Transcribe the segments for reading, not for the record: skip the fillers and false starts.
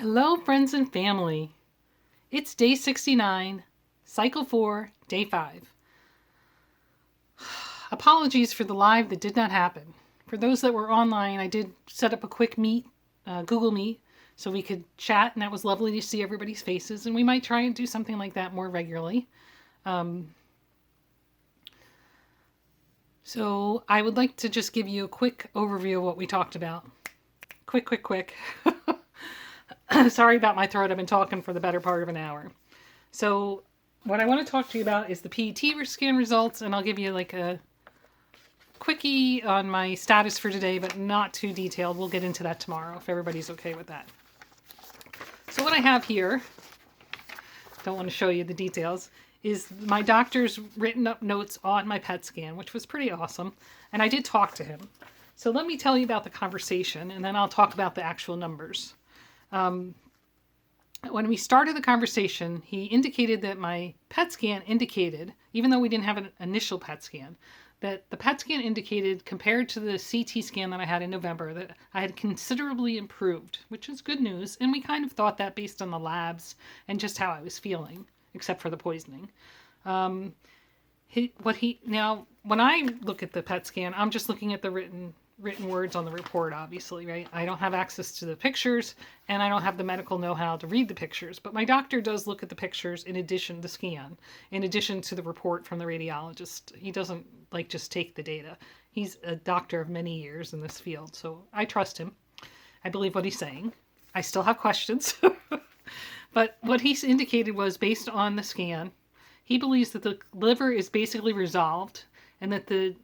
Hello, friends and family. It's day 69, cycle 4, day 5. Apologies for the live that did not happen. For those that were online, I did set up a quick meet, Google Meet, so we could chat, and that was lovely to see everybody's faces, and we might try and do something like that more regularly. So I would like to just give you a quick overview of what we talked about. Quick. Sorry about my throat. I've been talking for the better part of an hour. So what I want to talk to you about is the PET scan results, and I'll give you like a quickie on my status for today, but not too detailed. We'll get into that tomorrow if everybody's okay with that. So what I have here, don't want to show you the details, is my doctor's written up notes on my PET scan, which was pretty awesome. And I did talk to him. So let me tell you about the conversation, and then I'll talk about the actual numbers. When we started the conversation, he indicated that my PET scan indicated, even though we didn't have an initial PET scan, that the PET scan indicated, compared to the CT scan that I had in November, that I had considerably improved, which is good news. And we kind of thought that based on the labs and just how I was feeling, except for the poisoning. Now, when I look at the PET scan, I'm just looking at the written words on the report, obviously, right? I don't have access to the pictures, and I don't have the medical know-how to read the pictures, but my doctor does look at the pictures in addition to the report from the radiologist. He doesn't just take the data. He's a doctor of many years in this field, so I trust him. I believe what he's saying. I still have questions, but what he indicated was, based on the scan, he believes that the liver is basically resolved, and that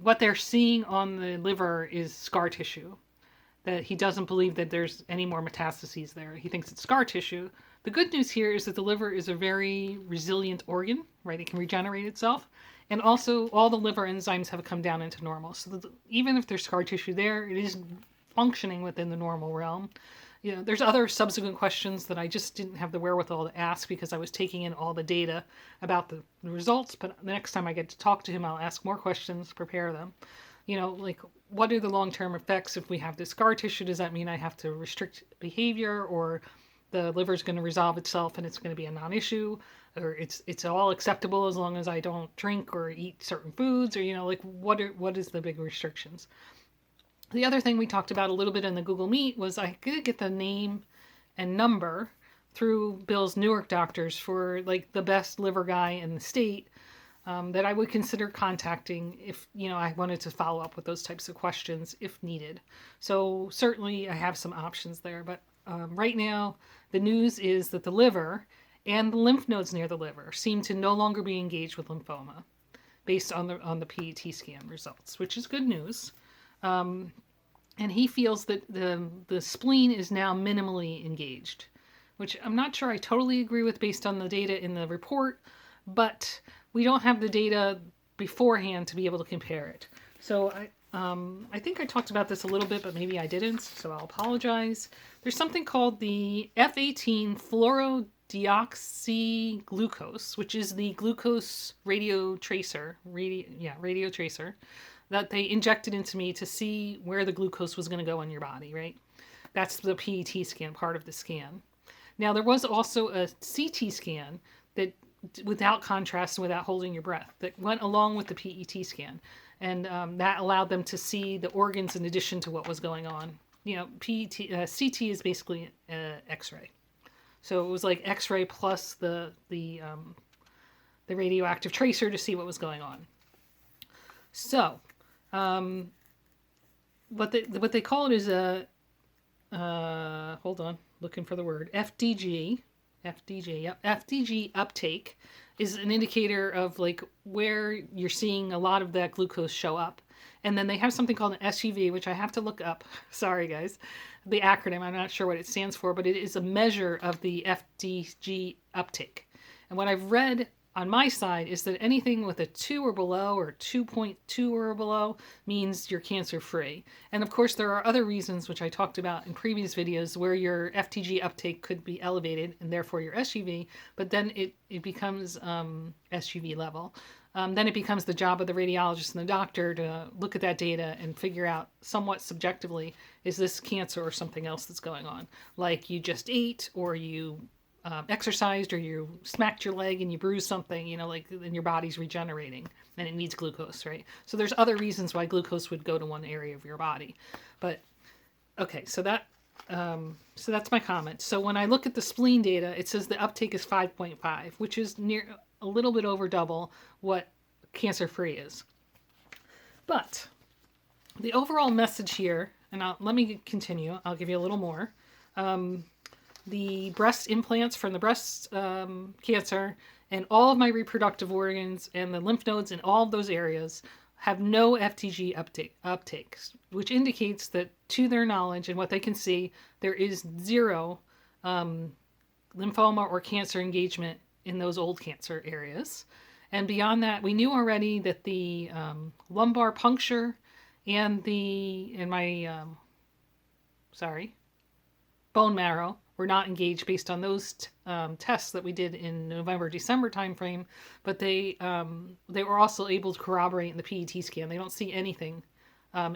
what they're seeing on the liver is scar tissue. That he doesn't believe that there's any more metastases there. He thinks it's scar tissue. The good news here is that the liver is a very resilient organ, right? It can regenerate itself. And also, all the liver enzymes have come down into normal. So that even if there's scar tissue there, it is functioning within the normal realm. You know, there's other subsequent questions that I just didn't have the wherewithal to ask because I was taking in all the data about the results. But the next time I get to talk to him, I'll ask more questions, prepare them. You know, like, what are the long-term effects if we have this scar tissue? Does that mean I have to restrict behavior, or the liver's going to resolve itself and it's going to be a non-issue, or it's all acceptable as long as I don't drink or eat certain foods, or, you know, like, what is the big restrictions? The other thing we talked about a little bit in the Google Meet was I could get the name and number through Bill's Newark doctors for like the best liver guy in the state that I would consider contacting if, you know, I wanted to follow up with those types of questions if needed. So certainly I have some options there, but right now the news is that the liver and the lymph nodes near the liver seem to no longer be engaged with lymphoma based on the PET scan results, which is good news. And he feels that the spleen is now minimally engaged, which I'm not sure I totally agree with based on the data in the report, but we don't have the data beforehand to be able to compare it. So I think I talked about this a little bit, but maybe I didn't, so I'll apologize. There's something called the F18 fluorodeoxyglucose, which is the glucose radio tracer, that they injected into me to see where the glucose was going to go in your body, right? That's the PET scan, part of the scan. Now, there was also a CT scan that, without contrast and without holding your breath, that went along with the PET scan. And that allowed them to see the organs in addition to what was going on. You know, CT is basically X-ray. So it was like X-ray plus the radioactive tracer to see what was going on. So, what they call it is a hold on, looking for the word, FDG uptake is an indicator of like where you're seeing a lot of that glucose show up. And then they have something called an SUV, which I have to look up. Sorry, guys. The acronym, I'm not sure what it stands for, but it is a measure of the FDG uptake. And what I've read on my side is that anything with a 2 or below or 2.2 or below means you're cancer free. And of course, there are other reasons, which I talked about in previous videos, where your FTG uptake could be elevated and therefore your SUV, but then it becomes SUV level. Then it becomes the job of the radiologist and the doctor to look at that data and figure out somewhat subjectively, is this cancer or something else that's going on? Like you just ate, or you exercised, or you smacked your leg and you bruised something, you know, like, and your body's regenerating and it needs glucose, right? So there's other reasons why glucose would go to one area of your body. But okay, so that's my comment. So when I look at the spleen data, it says the uptake is 5.5, which is near a little bit over double what cancer-free is. But the overall message here, and let me continue, I'll give you a little more. The breast implants from the breast cancer and all of my reproductive organs and the lymph nodes in all of those areas have no FTG uptake, which indicates that, to their knowledge and what they can see, there is zero lymphoma or cancer engagement in those old cancer areas. And beyond that, we knew already that the lumbar puncture and my bone marrow were not engaged based on those tests that we did in November-December timeframe, but they were also able to corroborate in the PET scan. They don't see anything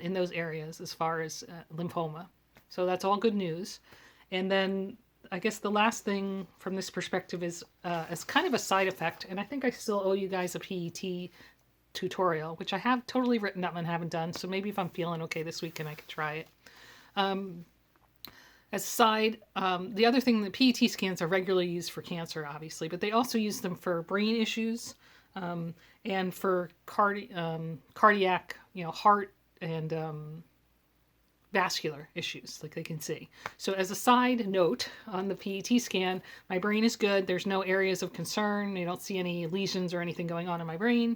in those areas as far as lymphoma. So that's all good news. And then I guess the last thing from this perspective is as kind of a side effect, and I think I still owe you guys a PET tutorial, which I have totally written up and haven't done, so maybe if I'm feeling okay this weekend I could try it. As a side, the other thing, the PET scans are regularly used for cancer, obviously, but they also use them for brain issues and for cardiac, heart and vascular issues, like they can see. So as a side note on the PET scan, my brain is good. There's no areas of concern. They don't see any lesions or anything going on in my brain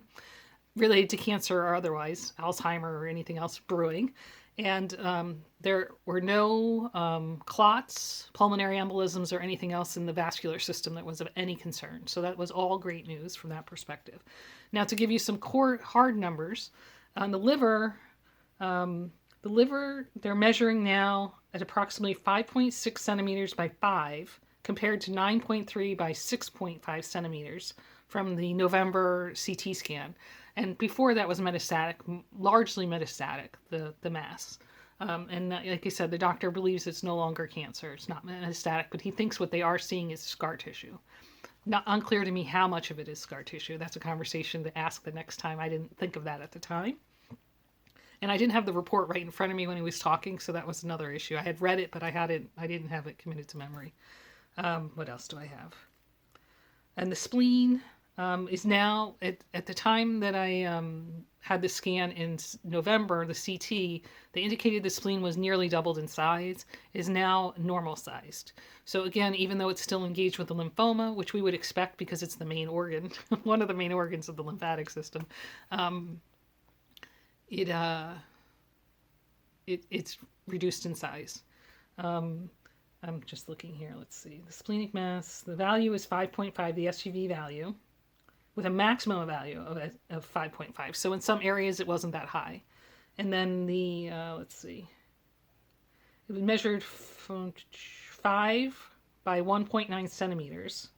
related to cancer or otherwise, Alzheimer or anything else brewing. And there were no clots, pulmonary embolisms, or anything else in the vascular system that was of any concern. So that was all great news from that perspective. Now, to give you some hard numbers, on the liver, they're measuring now at approximately 5.6 centimeters by 5, compared to 9.3 by 6.5 centimeters from the November CT scan. And before that was metastatic, largely metastatic, the mass. And like I said, the doctor believes it's no longer cancer. It's not metastatic, but he thinks what they are seeing is scar tissue. Not unclear to me how much of it is scar tissue. That's a conversation to ask the next time. I didn't think of that at the time. And I didn't have the report right in front of me when he was talking, so that was another issue. I had read it, but I didn't have it committed to memory. What else do I have? And the spleen is now, at the time that I had the scan in November, the CT, they indicated the spleen was nearly doubled in size, is now normal sized. So again, even though it's still engaged with the lymphoma, which we would expect because it's the main organ, one of the main organs of the lymphatic system, it's reduced in size. I'm just looking here. Let's see. The splenic mass, the value is 5.5, the SUV value, with a maximum value of 5.5. So in some areas it wasn't that high. And then the, let's see, it was measured from 5 by 1.9 centimeters,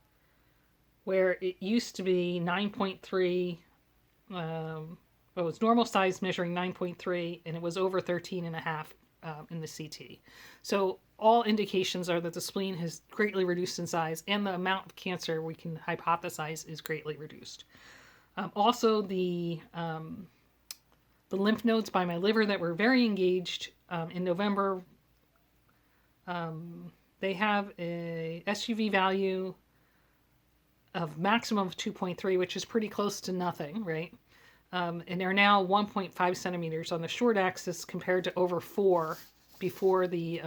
where it used to be 9.3, well, it's normal size measuring 9.3, and it was over 13.5 in the CT. So all indications are that the spleen has greatly reduced in size, and the amount of cancer we can hypothesize is greatly reduced. Also, the lymph nodes by my liver that were very engaged in November, they have a SUV value of maximum of 2.3, which is pretty close to nothing, right? And they're now 1.5 centimeters on the short axis compared to over 4 before the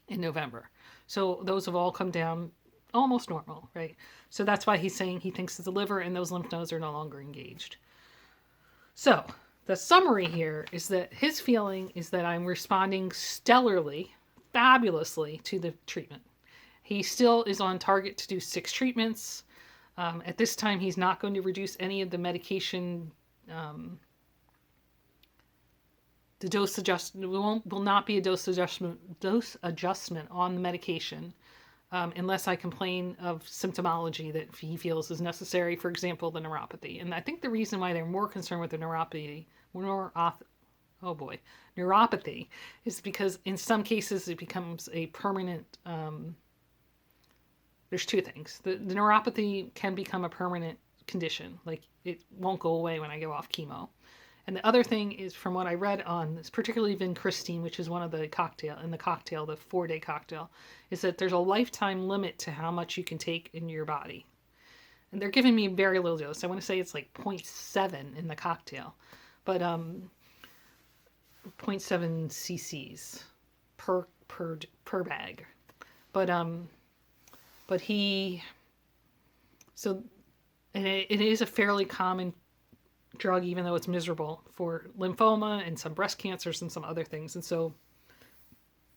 in November. So those have all come down almost normal, right? So that's why he's saying he thinks it's the liver and those lymph nodes are no longer engaged. So the summary here is that his feeling is that I'm responding stellarly, fabulously to the treatment. He still is on target to do 6 treatments. At this time, he's not going to reduce any of the medication. The dose adjustment will not be a dose adjustment on the medication unless I complain of symptomology that he feels is necessary. For example, the neuropathy. And I think the reason why they're more concerned with the neuropathy is because in some cases it becomes a permanent. There's two things. The neuropathy can become a permanent condition. Like it won't go away when I go off chemo. And the other thing is, from what I read on this, particularly vincristine, which is one of the cocktail, the 4-day cocktail, is that there's a lifetime limit to how much you can take in your body. And they're giving me very little dose. I want to say it's like 0.7 in the cocktail, but 0.7 cc's per bag. But he, so, and it is a fairly common drug, even though it's miserable, for lymphoma and some breast cancers and some other things. And so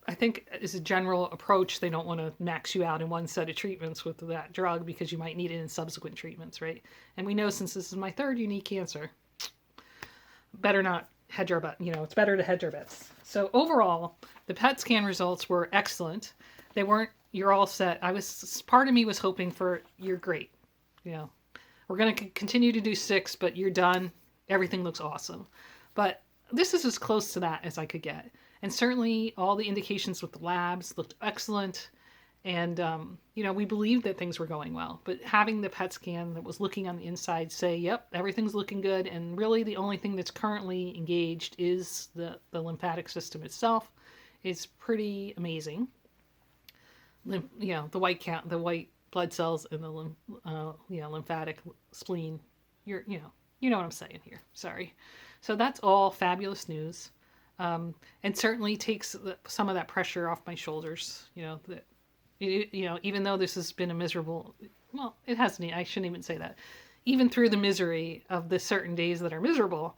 I think as a general approach, they don't want to max you out in one set of treatments with that drug because you might need it in subsequent treatments, right? And we know, since this is my third unique cancer, better not hedge our bet. It's better to hedge our bets. So overall, the PET scan results were excellent. They weren't, you're all set. Part of me was hoping for, you're great. We're going to continue to do 6, but you're done. Everything looks awesome. But this is as close to that as I could get. And certainly all the indications with the labs looked excellent. And, we believed that things were going well. But having the PET scan that was looking on the inside say, yep, everything's looking good. And really the only thing that's currently engaged is the lymphatic system itself. It's pretty amazing. The white blood cells in the lymphatic spleen. You know what I'm saying here. Sorry. So that's all fabulous news, and certainly takes some of that pressure off my shoulders. Even though this has been a miserable, well, it hasn't. I shouldn't even say that. Even through the misery of the certain days that are miserable,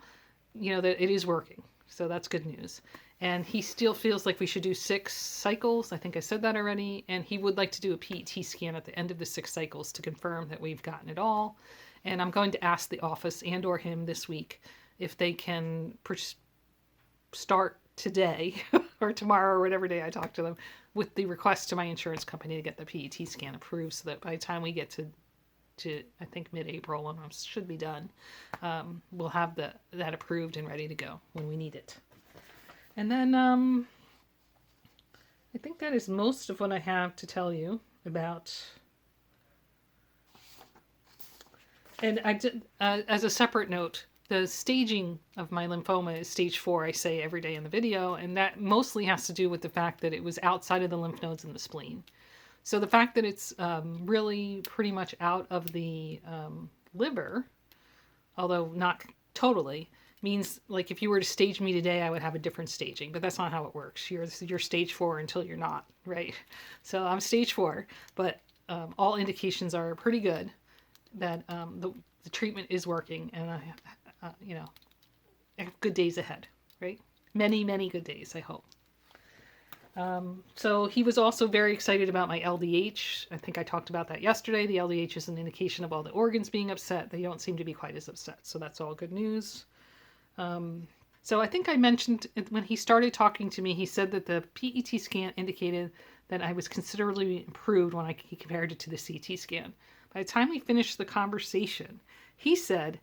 that it is working. So that's good news. And he still feels like we should do 6 cycles. I think I said that already. And he would like to do a PET scan at the end of the 6 cycles to confirm that we've gotten it all. And I'm going to ask the office and or him this week if they can start today or tomorrow or whatever day I talk to them with the request to my insurance company to get the PET scan approved, so that by the time we get to I think mid-April, when I should be done, we'll have that approved and ready to go when we need it. And then I think that is most of what I have to tell you about. And I did, as a separate note, the staging of my lymphoma is stage 4, I say every day in the video, and that mostly has to do with the fact that it was outside of the lymph nodes in the spleen. So the fact that it's really pretty much out of the liver, although not totally, means like if you were to stage me today, I would have a different staging, but that's not how it works. You're stage 4 until you're not, right? So I'm stage 4, but all indications are pretty good that the treatment is working, and I have good days ahead, right? Many, many good days, I hope. So he was also very excited about my LDH. I think I talked about that yesterday. The LDH is an indication of all the organs being upset. They don't seem to be quite as upset, so that's all good news. So I think I mentioned when he started talking to me, he said that the PET scan indicated that I was considerably improved when he compared it to the CT scan. By the time we finished the conversation, he said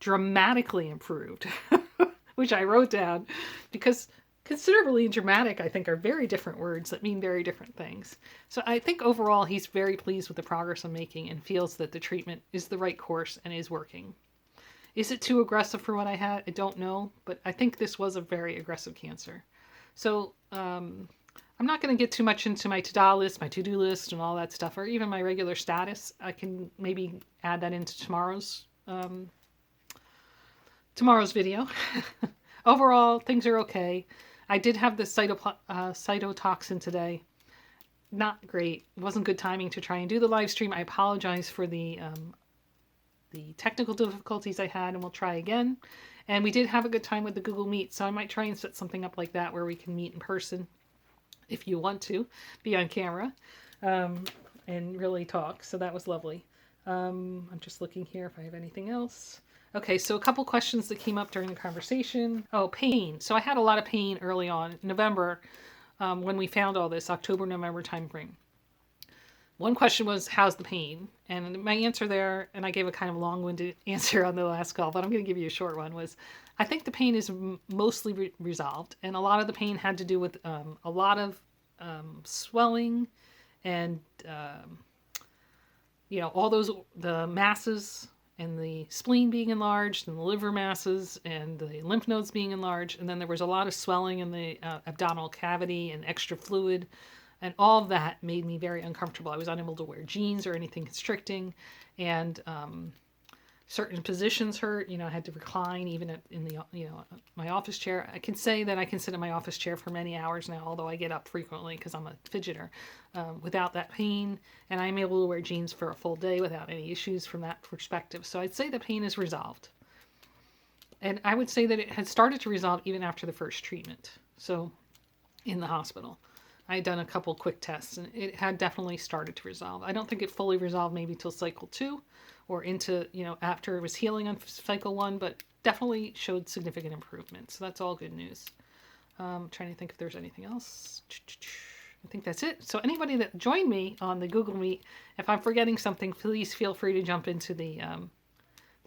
dramatically improved, which I wrote down because considerably and dramatic, I think, are very different words that mean very different things. So I think overall he's very pleased with the progress I'm making and feels that the treatment is the right course and is working. Is it too aggressive for what I had? I don't know, but I think this was a very aggressive cancer. So I'm not going to get too much into my to-do list, and all that stuff, or even my regular status. I can maybe add that into tomorrow's video. Overall, things are okay. I did have the cytotoxin today. Not great. It wasn't good timing to try and do the live stream. I apologize for the technical difficulties I had, and we'll try again. And we did have a good time with the Google Meet, so I might try and set something up like that where we can meet in person if you want to be on camera and really talk. So that was lovely. I'm just looking here if I have anything else. Okay, so a couple questions that came up during the conversation. Oh, pain. So I had a lot of pain early on, November, when we found all this, October, November timeframe. One question was, how's the pain? And my answer there, and I gave a kind of long-winded answer on the last call, but I'm going to give you a short one, was I think the pain is mostly resolved. And a lot of the pain had to do with a lot of swelling and, all the masses and the spleen being enlarged and the liver masses and the lymph nodes being enlarged. And then there was a lot of swelling in the abdominal cavity and extra fluid. And all of that made me very uncomfortable. I was unable to wear jeans or anything constricting. And certain positions hurt. I had to recline even in the, my office chair. I can say that I can sit in my office chair for many hours now, although I get up frequently because I'm a fidgeter, without that pain. And I'm able to wear jeans for a full day without any issues from that perspective. So I'd say the pain is resolved. And I would say that it had started to resolve even after the first treatment. So in the hospital. I had done a couple quick tests and it had definitely started to resolve. I don't think it fully resolved maybe till cycle 2 or into, after it was healing on cycle 1, but definitely showed significant improvement. So that's all good news. Trying to think if there's anything else. I think that's it. So anybody that joined me on the Google Meet, if I'm forgetting something, please feel free to jump into the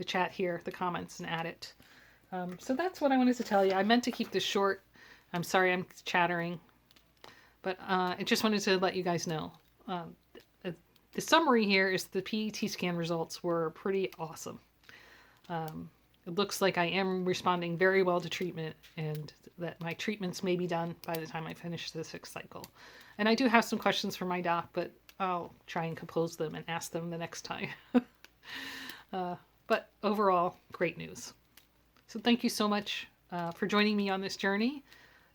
chat here, the comments, and add it. So that's what I wanted to tell you. I meant to keep this short. I'm sorry I'm chattering. But I just wanted to let you guys know. The summary here is the PET scan results were pretty awesome. It looks like I am responding very well to treatment and that my treatments may be done by the time I finish the 6th cycle. And I do have some questions for my doc, but I'll try and compose them and ask them the next time. But overall, great news. So thank you so much for joining me on this journey.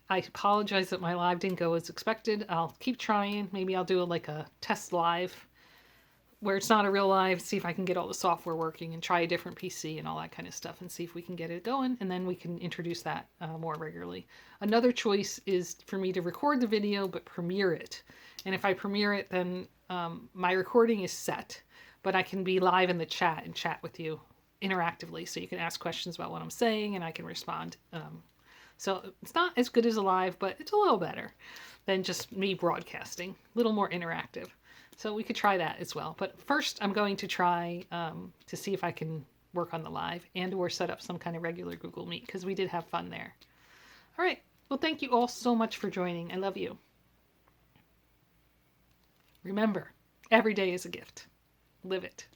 I apologize that my live didn't go as expected. I'll keep trying. Maybe I'll do a test live where it's not a real live, see if I can get all the software working and try a different PC and all that kind of stuff and see if we can get it going. And then we can introduce that more regularly. Another choice is for me to record the video, but premiere it. And if I premiere it, then my recording is set, but I can be live in the chat and chat with you interactively. So you can ask questions about what I'm saying and I can respond. So it's not as good as a live, but it's a little better than just me broadcasting, a little more interactive. So we could try that as well. But first I'm going to try to see if I can work on the live and or set up some kind of regular Google Meet because we did have fun there. All right. Well, thank you all so much for joining. I love you. Remember, every day is a gift. Live it.